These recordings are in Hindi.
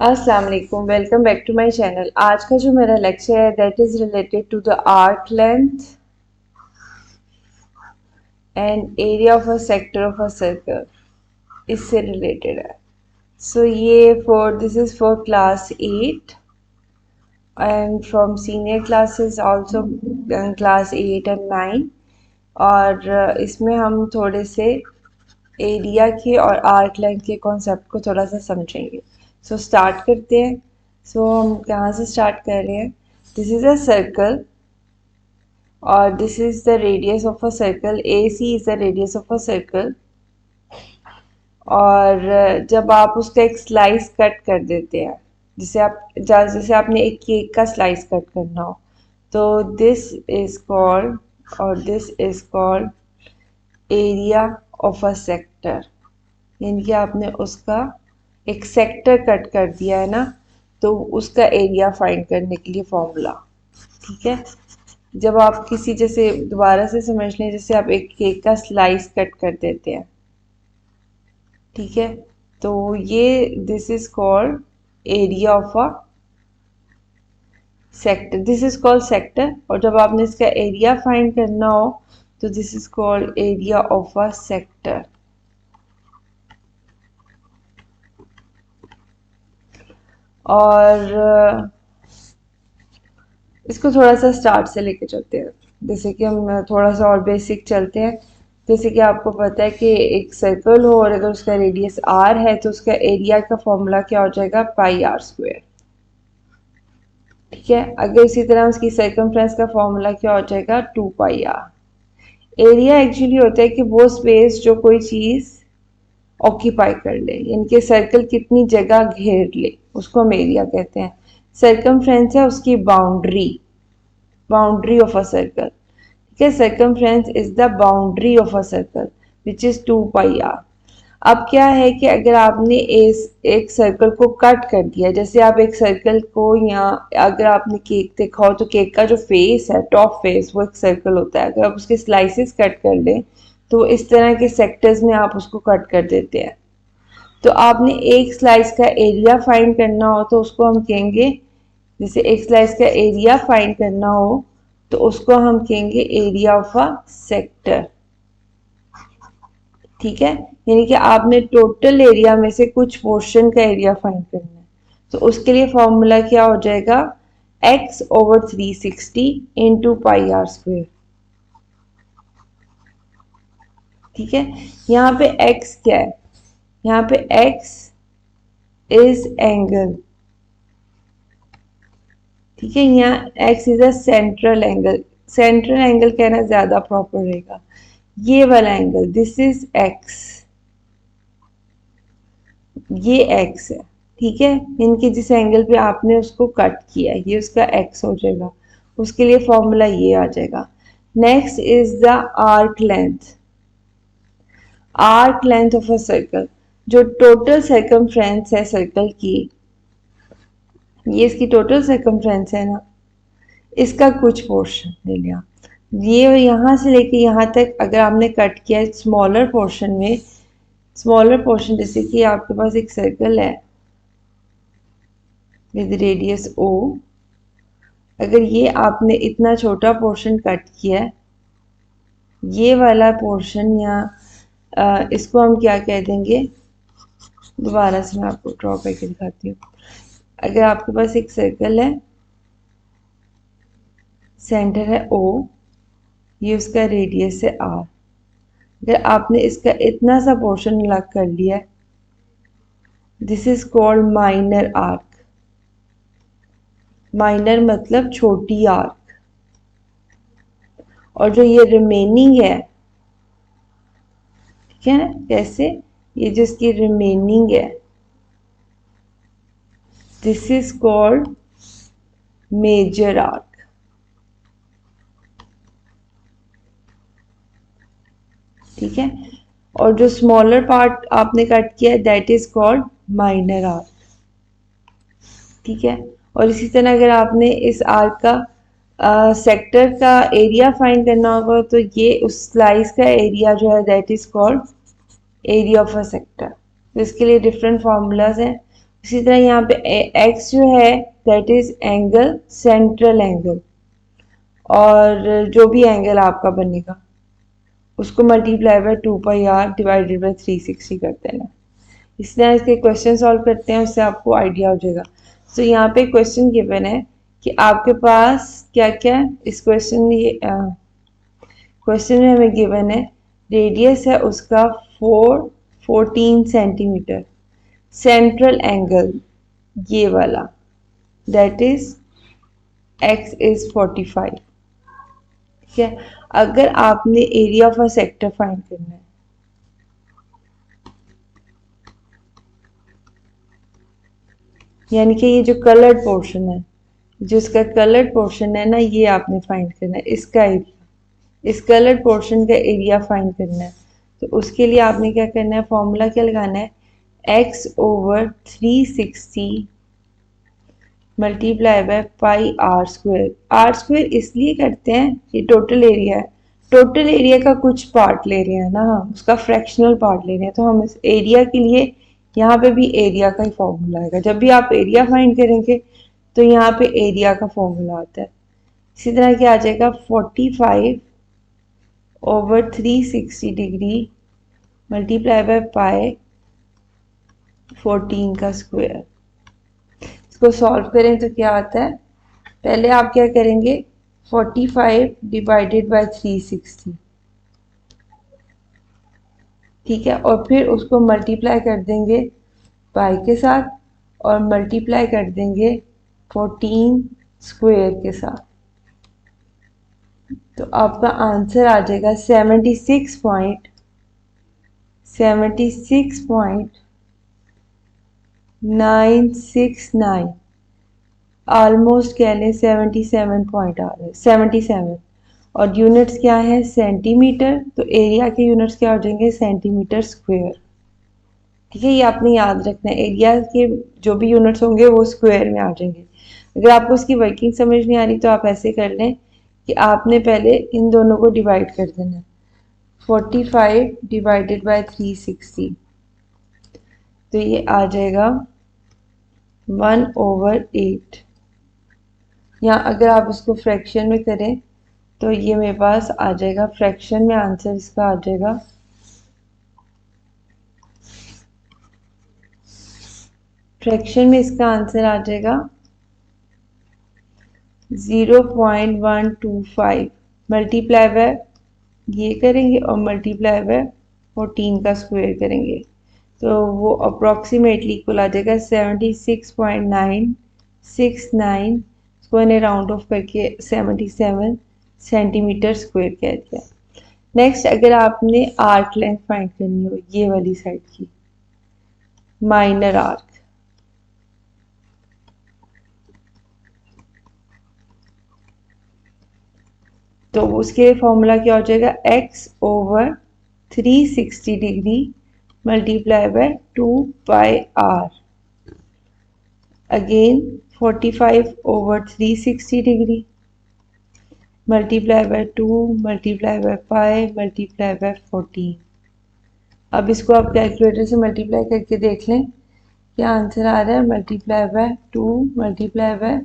अस्सलाम वालेकुम, welcome back to my channel. आज का जो मेरा लेक्चर है that is related to the arc length and area of a sector of a circle, इससे रिलेटेड है। सो ये this is for class 8 and from senior classes also, class 8 and 9। और इसमें हम थोड़े से एरिया के और आर्क लेंथ के कॉन्सेप्ट को थोड़ा सा समझेंगे। सो स्टार्ट करते हैं। हम कहाँ से स्टार्ट कर रहे हैं? दिस इज़ अ सर्कल और this is the radius of a circle. A C is the radius of a circle. और जब आप उसका एक स्लाइस कट कर देते हैं, जैसे आपने एक केक का स्लाइस कट करना हो, तो दिस इज कॉल्ड और this is called area of a sector. यानी कि आपने उसका एक सेक्टर कट कर दिया है ना, तो उसका एरिया फाइंड करने के लिए फॉर्मूला। ठीक है, जब आप किसी, जैसे दोबारा से समझ लें, जैसे आप एक केक का स्लाइस कट कर देते हैं, ठीक है, तो ये this is called area of a sector. This is called sector. और जब आपने इसका एरिया फाइंड करना हो तो this is called area of a sector. और इसको थोड़ा सा स्टार्ट से लेके चलते हैं। जैसे कि हम थोड़ा सा और बेसिक चलते हैं। जैसे कि आपको पता है कि एक सर्कल हो और अगर उसका रेडियस आर है तो उसका एरिया का फॉर्मूला क्या हो जाएगा? पाई आर स्क्वायर। ठीक है, अगर इसी तरह उसकी सर्कमफ्रेंस का फॉर्मूला क्या हो जाएगा? 2 पाई आर। एरिया एक्चुअली होता है कि वो स्पेस जो कोई चीज ऑक्यूपाई कर ले, यानी कि सर्कल कितनी जगह घेर ले, उसको हम एरिया कहते हैं। सर्कमफ्रेंस है उसकी बाउंड्री ऑफ अ सर्कल। ठीक है, circumference is the boundary of a circle which is 2 pi r. अब क्या है कि अगर आपने एक सर्कल को कट कर दिया, जैसे आप एक सर्कल को, या अगर आपने केक देखा हो तो केक का जो फेस है, टॉप फेस, वो एक सर्कल होता है। अगर आप उसके स्लाइसेस कट कर लें तो इस तरह के सेक्टर्स में आप उसको कट कर देते हैं। तो आपने एक स्लाइस का एरिया फाइंड करना हो तो उसको हम कहेंगे, जैसे एक स्लाइस का एरिया फाइंड करना हो तो उसको हम कहेंगे एरिया ऑफ अ सेक्टर। ठीक है, यानी कि आपने टोटल एरिया में से कुछ पोर्शन का एरिया फाइंड करना है, तो उसके लिए फॉर्मूला क्या हो जाएगा? x/360 into pi r square. ठीक है, यहाँ पे x क्या है? यहाँ पे x इज एंगल। ठीक है, यहाँ x is a central angle. Central angle कहना ज्यादा प्रॉपर रहेगा। ये वाला एंगल, दिस इज x, ये x है। ठीक है, इनके जिस एंगल पे आपने उसको कट किया है, ये उसका x हो जाएगा। उसके लिए फॉर्मूला ये आ जाएगा। Next is the arc length. Arc length of a circle, जो टोटल सर्कमफ्रेंस है सर्कल की, ये इसकी टोटल सर्कमफ्रेंस है ना, इसका कुछ पोर्शन ले लिया। ये यहाँ से लेके यहाँ तक अगर आपने कट किया स्मॉलर पोर्शन में, स्मॉलर पोर्शन, जैसे कि आपके पास एक सर्कल है विद रेडियस ओ, अगर ये आपने इतना छोटा पोर्शन कट किया है, ये वाला पोर्शन, या इसको हम क्या कह देंगे? दोबारा से मैं आपको ड्रॉ करके दिखाती हूँ। अगर आपके पास एक सर्कल है, सेंटर है ओ, ये उसका रेडियस है आर। अगर आपने इसका इतना सा पोर्शन अलग कर लिया है, this is called minor arc. Minor मतलब छोटी आर्क। और जो ये रिमेनिंग है, ठीक है ना, कैसे, ये जो इसकी रिमेनिंग है, this is called major arc. ठीक है, और जो स्मॉलर पार्ट आपने कट किया है that is called minor arc. ठीक है, और इसी तरह अगर आपने इस आर्क का सेक्टर का एरिया फाइंड करना होगा तो ये उस स्लाइस का एरिया जो है that is called area of a sector. तो इसके लिए डिफरेंट फार्मूलाज हैं। इसी तरह यहाँ पे एक्स जो है that is angle, central angle, और जो भी एंगल आपका बनेगा उसको multiply by 2 pi r divided by 360 कर देना। इस तरह इसके क्वेश्चन सॉल्व करते हैं, उससे आपको आइडिया हो जाएगा। तो यहाँ पे क्वेश्चन गिवन है कि आपके पास क्या क्या, इस क्वेश्चन में हमें गिवन है रेडियस है उसका 14 सेंटीमीटर, सेंट्रल एंगल ये वाला दैट इज x इज 45। ठीक है, अगर आपने area of a sector find करना है, यानी कि ये जो कलर्ड पोर्शन है, जिसका कलर्ड पोर्शन है ना, ये आपने फाइंड करना है, इसका एरिया, इस कलर्ड पोर्शन का एरिया फाइंड करना है। तो उसके लिए आपने क्या करना है, फॉर्मूला क्या लगाना है, x over 360 multiply by pi r square. R square इसलिए करते हैं, ये टोटल एरिया है, टोटल एरिया का कुछ पार्ट ले रहे हैं ना हम, उसका फ्रैक्शनल पार्ट ले रहे हैं, तो हम इस एरिया के लिए यहाँ पे भी एरिया का ही फॉर्मूला आएगा। जब भी आप एरिया फाइंड करेंगे तो यहाँ पे एरिया का फॉर्मूला आता है। इसी तरह क्या आ जाएगा, 45 ओवर 360 डिग्री मल्टीप्लाई बाय पाई 14 का स्क्वायर। इसको सॉल्व करें तो क्या आता है, पहले आप क्या करेंगे, 45 डिवाइडेड बाय 360, ठीक है, और फिर उसको मल्टीप्लाई कर देंगे पाई के साथ और मल्टीप्लाई कर देंगे 14 स्क्वायर के साथ। तो आपका आंसर आ जाएगा 76.969, ऑलमोस्ट कह लें 77 पॉइंट आ रहे हैं, 77। और यूनिट्स क्या है, सेंटीमीटर, तो एरिया के यूनिट्स क्या हो जाएंगे, सेंटीमीटर स्क्वायर। ठीक है, ये आपने याद रखना है, एरिया के जो भी यूनिट्स होंगे वो स्क्वायर में आ जाएंगे। अगर आपको इसकी वर्किंग समझ नहीं आ रही तो आप ऐसे कर लें कि आपने पहले इन दोनों को डिवाइड कर देना है, 45 डिवाइडेड बाय 360, तो ये आ जाएगा 1/8। यहाँ अगर आप इसको फ्रैक्शन में करें तो ये मेरे पास आ जाएगा, फ्रैक्शन में आंसर इसका आ जाएगा फ्रैक्शन में इसका आंसर आ जाएगा 0.125 मल्टीप्लाई बाय ये करेंगे और मल्टीप्लाई बाय 14 का स्क्वायर करेंगे, तो वो अप्रॉक्सीमेटली इक्वल आ जाएगा 76.969, इसको मैंने राउंड ऑफ करके 77 सेंटीमीटर स्क्वायर कह दिया। नेक्स्ट, अगर आपने आर्क लेंथ फाइंड करनी हो ये वाली साइड की, माइनर आर्क, तो उसके लिए फॉर्मूला क्या हो जाएगा, x over 360 degree multiply by 2 pi r, again 45 over 360 degree multiply by 2 multiply by pi multiply bye 14। अब इसको आप कैलकुलेटर से मल्टीप्लाई करके देख लें क्या आंसर आ रहा है, multiply by 2 multiply by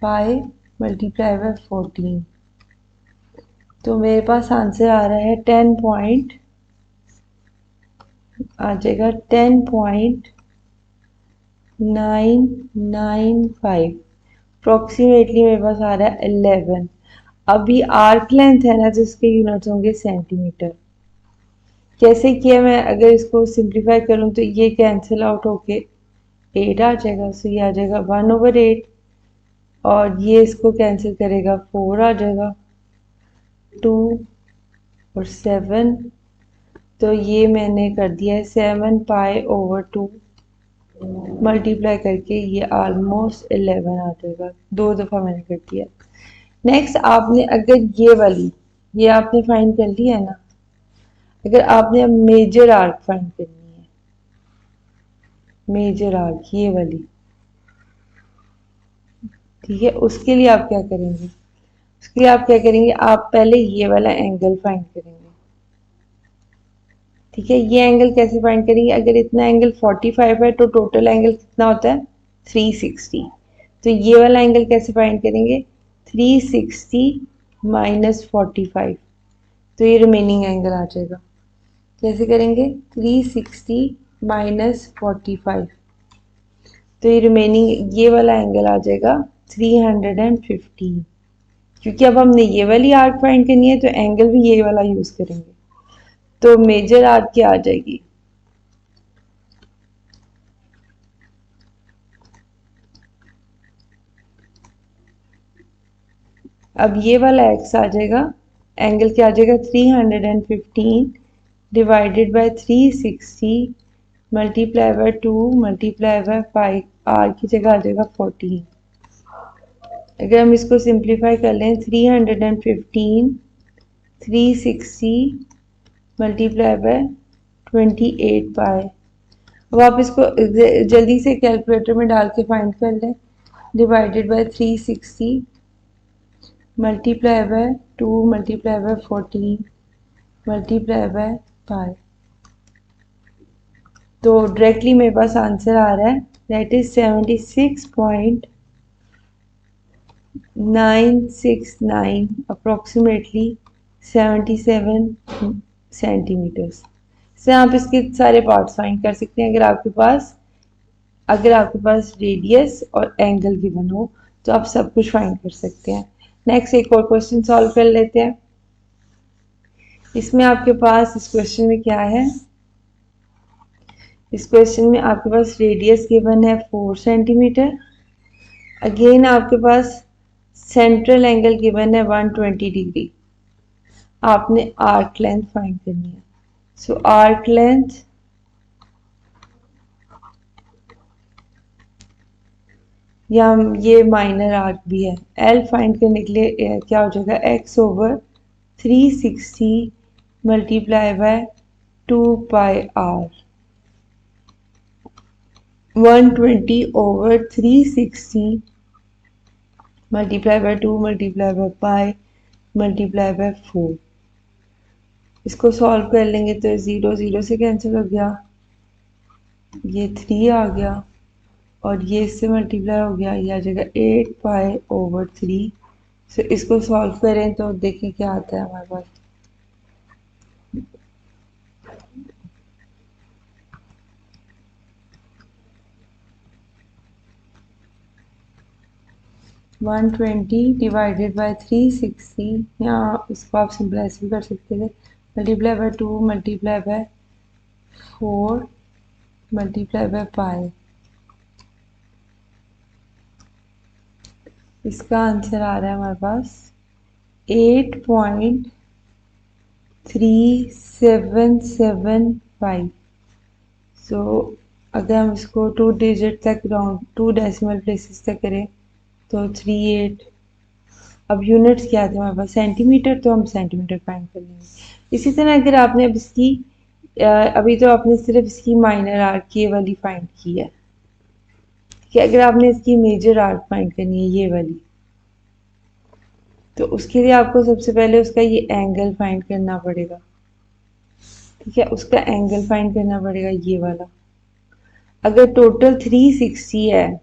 pi multiply bye 14, तो मेरे पास आंसर आ रहा है 10 पॉइंट, आ जाएगा 10.995, अप्रोक्सीमेटली मेरे पास आ रहा है 11। अभी आर्क लेंथ है ना, तो इसके यूनिट्स होंगे सेंटीमीटर। कैसे किया मैं, अगर इसको सिंप्लीफाई करूं तो ये कैंसिल आउट होके 8 आ जाएगा, सो ये आ जाएगा 1/8, और ये इसको कैंसिल करेगा 4 आ जाएगा, 2 और 7, तो ये मैंने कर दिया है 7 पाई ओवर 2 मल्टीप्लाई करके ये ऑलमोस्ट 11 आ जाएगा, 2 दफ़ा मैंने कर दिया। नेक्स्ट, आपने अगर ये वाली, ये आपने फाइंड कर लिया है ना, अगर आपने अब मेजर आर्क फाइंड करनी है, मेजर आर्क ये वाली, ठीक है, उसके लिए आप क्या करेंगे, उसके लिए आप क्या करेंगे, आप पहले ये वाला एंगल फाइंड करेंगे, ठीक है, ये एंगल कैसे फाइंड करेंगे? अगर इतना एंगल 45 है तो टोटल एंगल कितना होता है? 360। तो ये वाला एंगल कैसे फाइंड करेंगे? 360 माइनस 45, तो ये रिमेनिंग एंगल आ जाएगा। कैसे करेंगे? 360 माइनस 45, तो ये रिमेनिंग ये वाला एंगल आ जाएगा 315। क्योंकि अब हमने ये वाली आर्क फाइंड करनी है तो एंगल भी ये वाला यूज करेंगे, तो मेजर आर्क क्या आ जाएगी? अब ये वाला एक्स आ जाएगा, एंगल क्या आ जाएगा? 315 divided by 360 multiply by 2 multiply by 5, r की जगह आ जाएगा 14। अगर हम इसको सिंप्लीफाई कर लें, 315 360 मल्टीप्लाई बाय 28 पाई। अब आप इसको जल्दी से कैलकुलेटर में डाल के फाइंड कर लें। Divided by 360 multiply by 2 multiply bye 14 multiply by पाई। तो डायरेक्टली मेरे पास आंसर आ रहा है, दैट इज 76.969 अप्रोक्सीमेटली 77 सेंटीमीटर्स से आप इसके सारे पार्ट्स फाइंड कर सकते हैं। अगर आपके पास रेडियस और एंगल गिवन हो तो आप सब कुछ फाइंड कर सकते हैं। नेक्स्ट एक और क्वेश्चन सॉल्व कर लेते हैं। इसमें आपके पास इस क्वेश्चन में क्या है? इस क्वेश्चन में आपके पास रेडियस गिवन है 4 सेंटीमीटर। अगेन आपके पास सेंट्रल एंगल गिवन है 120 डिग्री। आपने आर्क लेंथ फाइंड करनी है। सो आर्क लेंथ या ये माइनर आर्क भी है, एल फाइंड करने के लिए क्या हो जाएगा? X over 360 multiply by 2 pi r. 120 over 360 multiply by 2 multiply by pi multiply by 4। इसको सॉल्व कर लेंगे तो 0 0 से कैंसिल हो गया, ये 3 आ गया और ये इससे मल्टीप्लाई हो गया, ये आ जाएगा 8 पाई ओवर 3। सो इसको सॉल्व करें तो देखें क्या आता है हमारे पास। वन 120 डिवाइडेड बाय 360, या इसको आप सिंपल ऐसे भी कर सकते थे, multiply by 2 multiply by 4 multiply by पाई। इसका आंसर आ रहा है हमारे पास 8.3775। सो अगर हम इसको 2 डिजिट तक राउंड 2 डेसिमल प्लेसेस तक करें तो 38। अब यूनिट्स क्या थे हमारे पास? सेंटीमीटर, तो हम सेंटीमीटर फाइंड कर लेंगे। इसी तरह अगर आपने अब इसकी अभी तो आपने सिर्फ इसकी माइनर आर्क ये वाली फाइंड की है कि अगर आपने इसकी मेजर आर्क फाइंड करनी है ये वाली, तो उसके लिए आपको सबसे पहले उसका ये एंगल फाइंड करना पड़ेगा। ठीक है, उसका एंगल फाइंड करना पड़ेगा ये वाला। अगर टोटल 360 है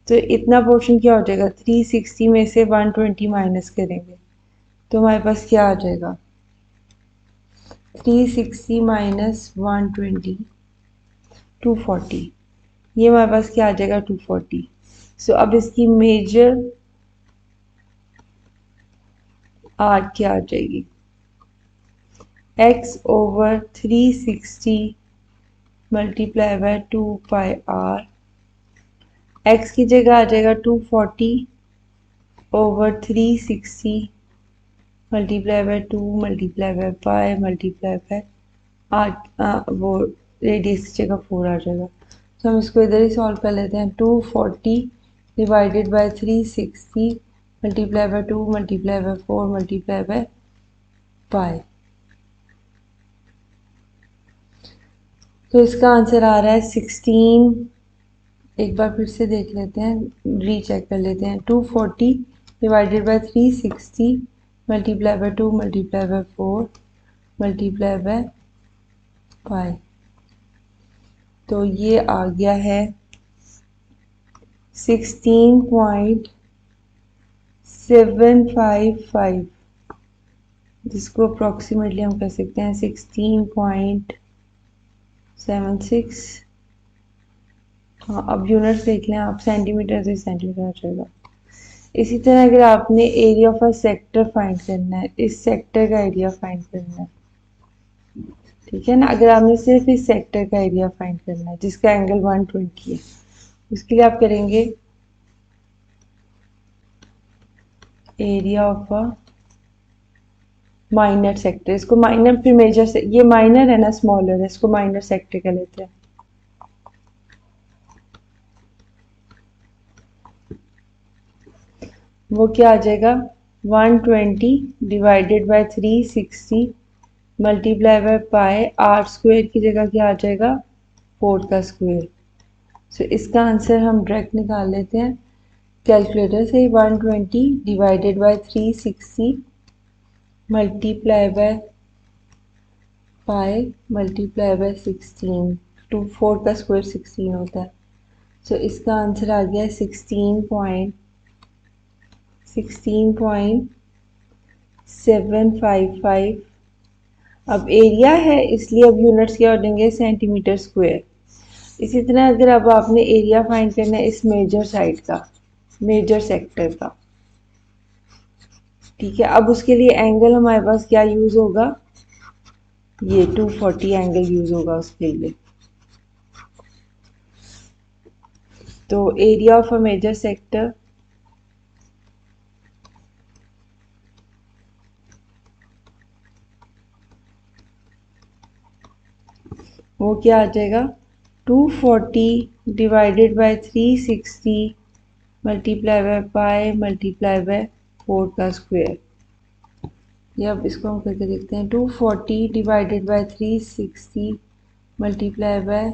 तो इतना पोर्शन क्या हो जाएगा? 360 में से 120 माइनस करेंगे तो हमारे पास क्या आ जाएगा? 360 माइनस 120 240। ये हमारे पास क्या आ जाएगा? 240। सो अब इसकी मेजर आर्क क्या आ जाएगी? x over 360 multiply by 2 pi r. x की जगह आ जाएगा 240 over 360 multiply by 2 multiply by pi multiply by r, वो रेडियस की जगह 4 आ जाएगा। तो हम इसको इधर ही सॉल्व कर लेते हैं। 240 divided by 360 multiply by 2 multiply by 4 multiply by पाई। तो इसका आंसर आ रहा है 16। एक बार फिर से देख लेते हैं, रीचेक कर लेते हैं। 240 divided by 360 multiply by 2 multiply by 4 multiply by पाई। तो ये आ गया है 16.755, जिसको अप्रॉक्सीमेटली हम कह सकते हैं 16.76। हाँ, अब यूनिट्स देख लें आप, सेंटीमीटर से सेंटीमीटर आ जाएगा। इसी तरह अगर आपने area of a sector find करना है, इस सेक्टर का एरिया फाइंड करना है, ठीक है ना। अगर आपने सिर्फ इस सेक्टर का एरिया फाइंड करना है जिसका एंगल 120 है, उसके लिए आप करेंगे area of a minor sector. इसको माइनर फिर मेजर से, ये माइनर है ना, स्मॉलर है, इसको माइनर सेक्टर का लेते हैं। वो क्या आ जाएगा, 120 divided by 360 multiply by pi, r square की जगह क्या आ जाएगा, 4 का स्क्वायर। सो इसका आंसर हम डायरेक्ट निकाल लेते हैं कैलकुलेटर से। 120 divided by 360 multiply by pi multiply bye 16, 4 का स्क्वायर 16 होता है। सो इसका आंसर आ गया 16.755। अब एरिया है इसलिए अब यूनिट्स क्या हो जाएंगे, सेंटीमीटर स्क्वायर। इसी तरह अगर अब आपने एरिया फाइंड करना है इस मेजर साइड का, मेजर सेक्टर का, ठीक है। अब उसके लिए एंगल हमारे पास क्या यूज होगा, ये 240 एंगल यूज होगा उसके लिए। तो area of a major sector वो क्या आ जाएगा, 240 divided by 360 multiply by pi multiply by 4 का स्क्वायर। ये अब इसको हम करके देखते हैं, 240 divided by 360 multiply by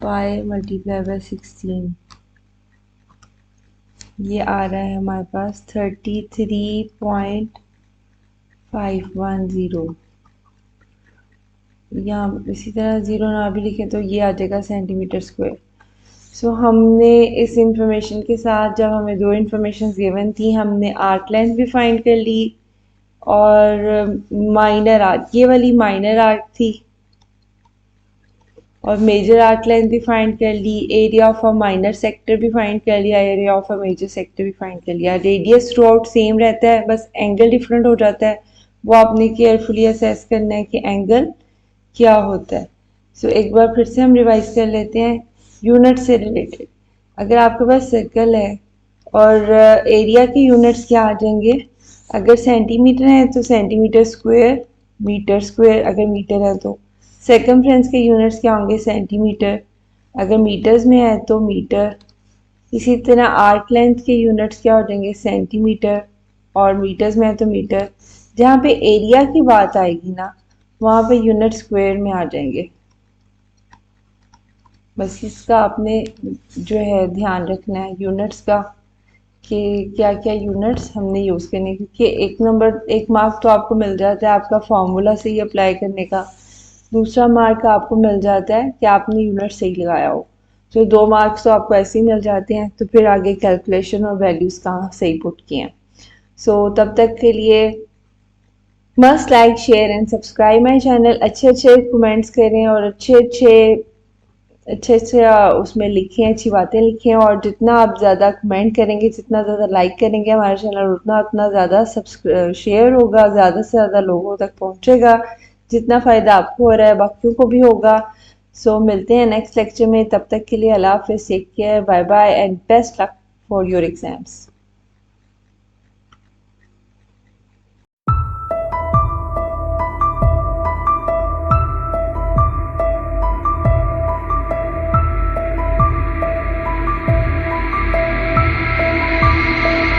pi multiply bye 16, ये आ रहा है हमारे पास 33.510। यहाँ इसी तरह ज़ीरो ना भी लिखें तो ये आ जाएगा सेंटीमीटर स्क्वायर। सो हमने इस इंफॉर्मेशन के साथ, जब हमें दो इंफॉर्मेशन गिवन थी, हमने आर्क लेंथ भी फाइंड कर ली और माइनर आर्क, ये वाली माइनर आर्क थी, और मेजर आर्क लेंथ भी फाइंड कर ली, area of a minor sector भी फाइंड कर लिया, area of a major sector भी फाइंड कर लिया। रेडियस थ्रू आउट सेम रहता है, बस एंगल डिफरेंट हो जाता है। वो आपने केयरफुली असेस करना है कि एंगल क्या होता है। सो एक बार फिर से हम रिवाइज कर लेते हैं यूनिट से रिलेटेड। अगर आपके पास सर्कल है और एरिया के यूनिट्स क्या आ जाएंगे, अगर सेंटीमीटर है तो सेंटीमीटर स्क्वायर, मीटर स्क्वायर अगर मीटर है तो। सर्कमफ्रेंस के यूनिट्स क्या होंगे, सेंटीमीटर, अगर मीटर्स में है तो मीटर। इसी तरह आर्क लेंथ के यूनिट्स क्या हो जाएंगे, सेंटीमीटर, और मीटर्स में है तो मीटर। जहाँ पे एरिया की बात आएगी ना, वहाँ पे यूनिट स्क्वायर में आ जाएंगे। बस इसका आपने जो है ध्यान रखना है यूनिट्स का, कि क्या क्या यूनिट्स हमने यूज़ करने, क्योंकि एक मार्क तो आपको मिल जाता है आपका फॉर्मूला से ही अप्लाई करने का, दूसरा मार्क आपको मिल जाता है कि आपने यूनिट सही लगाया हो। तो 2 मार्क्स तो आपको ऐसे ही मिल जाते हैं, तो फिर आगे कैलकुलेशन और वैल्यूज़ कहाँ सही पुट किए हैं। सो तब तक के लिए must like share and subscribe my channel. अच्छे अच्छे कमेंट्स करें और अच्छे अच्छे उसमें लिखें, अच्छी बातें लिखें, और जितना आप ज़्यादा कमेंट करेंगे, जितना ज़्यादा लाइक करेंगे हमारे चैनल, उतना उतना ज़्यादा शेयर होगा, ज़्यादा से ज़्यादा लोगों तक पहुँचेगा। जितना फ़ायदा आपको हो रहा है बाकियों को भी होगा। सो मिलते हैं नेक्स्ट लेक्चर में, तब तक के लिए अल्लाह हाफिज़, take care, bye bye and best luck for your exams.